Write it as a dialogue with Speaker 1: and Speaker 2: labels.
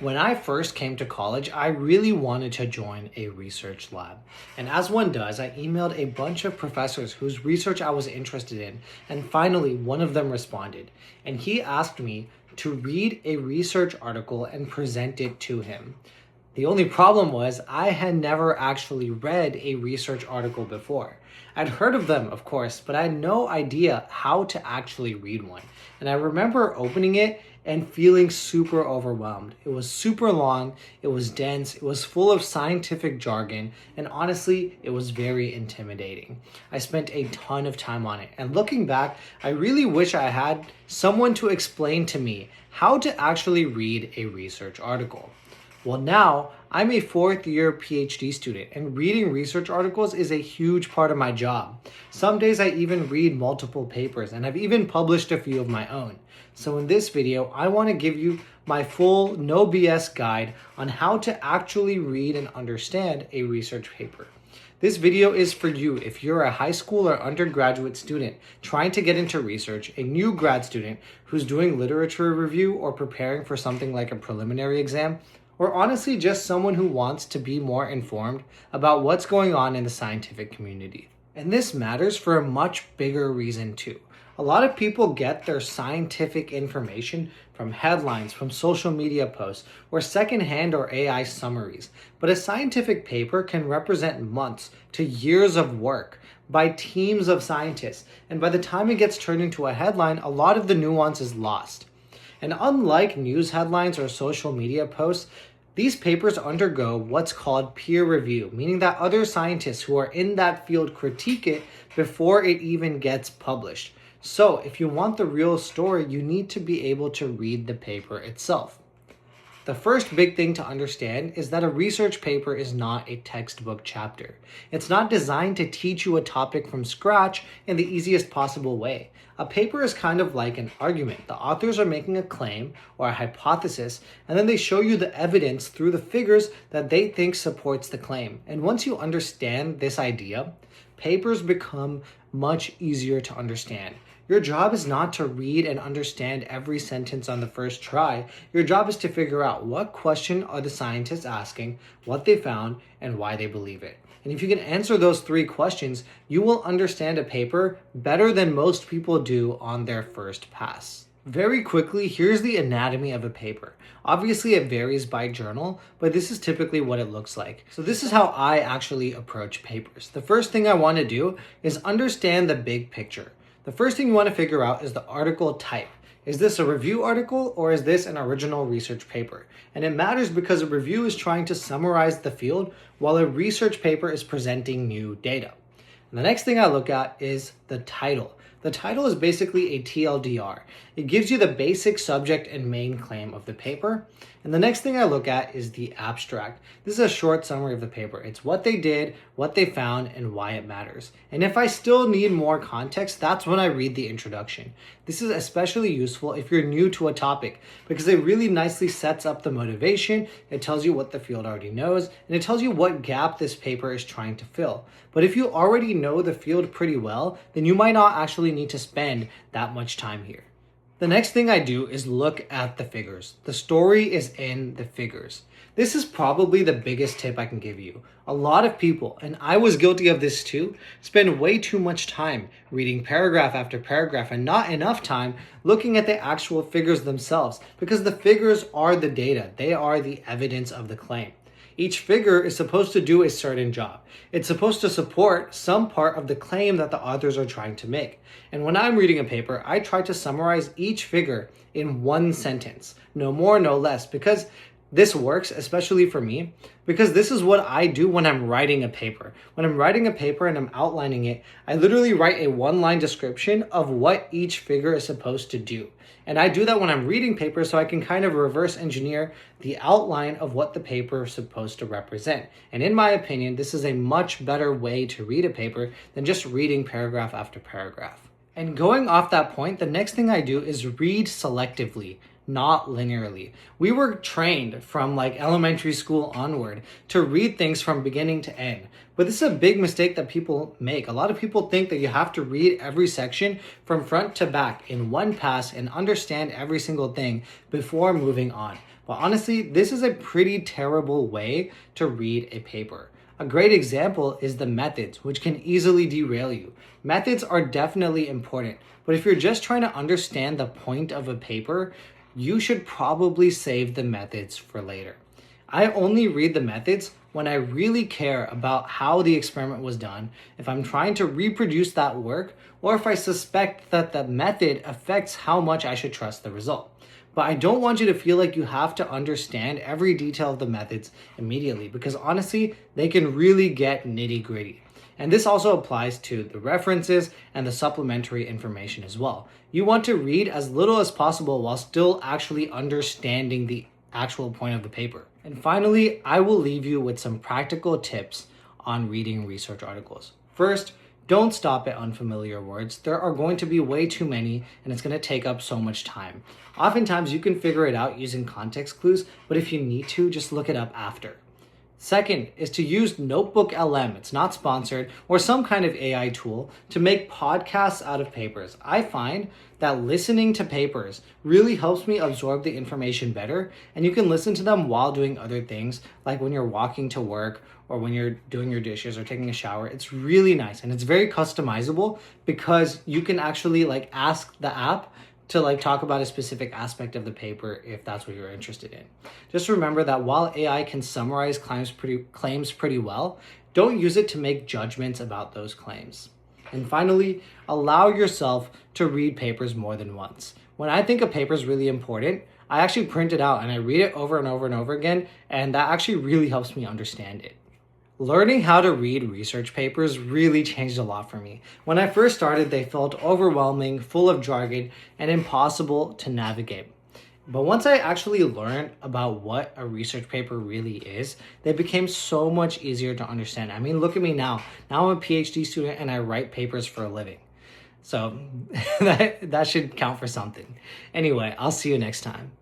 Speaker 1: When I first came to college, I really wanted to join a research lab. And as one does, I emailed a bunch of professors whose research I was interested in, and finally, one of them responded. And he asked me to read a research article and present it to him. The only problem was I had never actually read a research article before. I'd heard of them, of course, but I had no idea how to actually read one. And I remember opening it and feeling super overwhelmed. It was super long, it was dense, it was full of scientific jargon, and honestly, it was very intimidating. I spent a ton of time on it, and looking back, I really wish I had someone to explain to me how to actually read a research article. Well, now I'm a fourth year PhD student, and reading research articles is a huge part of my job. Some days I even read multiple papers, and I've even published a few of my own. So in this video, I want to give you my full no BS guide on how to actually read and understand a research paper. This video is for you if you're a high school or undergraduate student trying to get into research, a new grad student who's doing literature review or preparing for something like a preliminary exam, or honestly just someone who wants to be more informed about what's going on in the scientific community. And this matters for a much bigger reason too. A lot of people get their scientific information from headlines, from social media posts, or secondhand or AI summaries. But a scientific paper can represent months to years of work by teams of scientists. And by the time it gets turned into a headline, a lot of the nuance is lost. And unlike news headlines or social media posts, these papers undergo what's called peer review, meaning that other scientists who are in that field critique it before it even gets published. So if you want the real story, you need to be able to read the paper itself. The first big thing to understand is that a research paper is not a textbook chapter. It's not designed to teach you a topic from scratch in the easiest possible way. A paper is kind of like an argument. The authors are making a claim or a hypothesis, and then they show you the evidence through the figures that they think supports the claim. And once you understand this idea, papers become much easier to understand. Your job is not to read and understand every sentence on the first try. Your job is to figure out what question are the scientists asking, what they found, and why they believe it. And if you can answer those three questions, you will understand a paper better than most people do on their first pass. Very quickly, here's the anatomy of a paper. Obviously, it varies by journal, but this is typically what it looks like. So this is how I actually approach papers. The first thing I want to do is understand the big picture. The first thing you want to figure out is the article type. Is this a review article or is this an original research paper? And it matters because a review is trying to summarize the field while a research paper is presenting new data. And the next thing I look at is the title. The title is basically a TLDR. It gives you the basic subject and main claim of the paper. And the next thing I look at is the abstract. This is a short summary of the paper. It's what they did, what they found, and why it matters. And if I still need more context, that's when I read the introduction. This is especially useful if you're new to a topic because it really nicely sets up the motivation. It tells you what the field already knows, and it tells you what gap this paper is trying to fill. But if you already know the field pretty well, then you might not actually need to spend that much time here. The next thing I do is look at the figures. The story is in the figures. This is probably the biggest tip I can give you. A lot of people, and I was guilty of this too, spend way too much time reading paragraph after paragraph and not enough time looking at the actual figures themselves because the figures are the data. They are the evidence of the claim. Each figure is supposed to do a certain job. It's supposed to support some part of the claim that the authors are trying to make. And when I'm reading a paper, I try to summarize each figure in one sentence, no more, no less, because this works, especially for me, because this is what I do when I'm writing a paper. When I'm writing a paper and I'm outlining it, I literally write a one-line description of what each figure is supposed to do. And I do that when I'm reading papers so I can kind of reverse engineer the outline of what the paper is supposed to represent. And in my opinion, this is a much better way to read a paper than just reading paragraph after paragraph. And going off that point, the next thing I do is read selectively, not linearly. We were trained from like elementary school onward to read things from beginning to end. But this is a big mistake that people make. A lot of people think that you have to read every section from front to back in one pass and understand every single thing before moving on. But honestly, this is a pretty terrible way to read a paper. A great example is the methods, which can easily derail you. Methods are definitely important, but if you're just trying to understand the point of a paper, you should probably save the methods for later. I only read the methods when I really care about how the experiment was done, if I'm trying to reproduce that work, or if I suspect that the method affects how much I should trust the result. But I don't want you to feel like you have to understand every detail of the methods immediately, because honestly, they can really get nitty gritty. And this also applies to the references and the supplementary information as well. You want to read as little as possible while still actually understanding the actual point of the paper. And finally, I will leave you with some practical tips on reading research articles. First, don't stop at unfamiliar words. There are going to be way too many, and it's going to take up so much time. Oftentimes, you can figure it out using context clues, but if you need to, just look it up after. Second is to use Notebook LM, it's not sponsored, or some kind of AI tool to make podcasts out of papers. I find that listening to papers really helps me absorb the information better, and you can listen to them while doing other things, like when you're walking to work or when you're doing your dishes or taking a shower. It's really nice, and it's very customizable because you can actually ask the app to talk about a specific aspect of the paper if that's what you're interested in. Just remember that while AI can summarize claims pretty well, don't use it to make judgments about those claims. And finally, allow yourself to read papers more than once. When I think a paper is really important, I actually print it out and I read it over and over and over again, and that actually really helps me understand it. Learning how to read research papers really changed a lot for me. When I first started, they felt overwhelming, full of jargon, and impossible to navigate. But once I actually learned about what a research paper really is, they became so much easier to understand. I mean, look at me now. Now I'm a PhD student and I write papers for a living. So that should count for something. Anyway, I'll see you next time.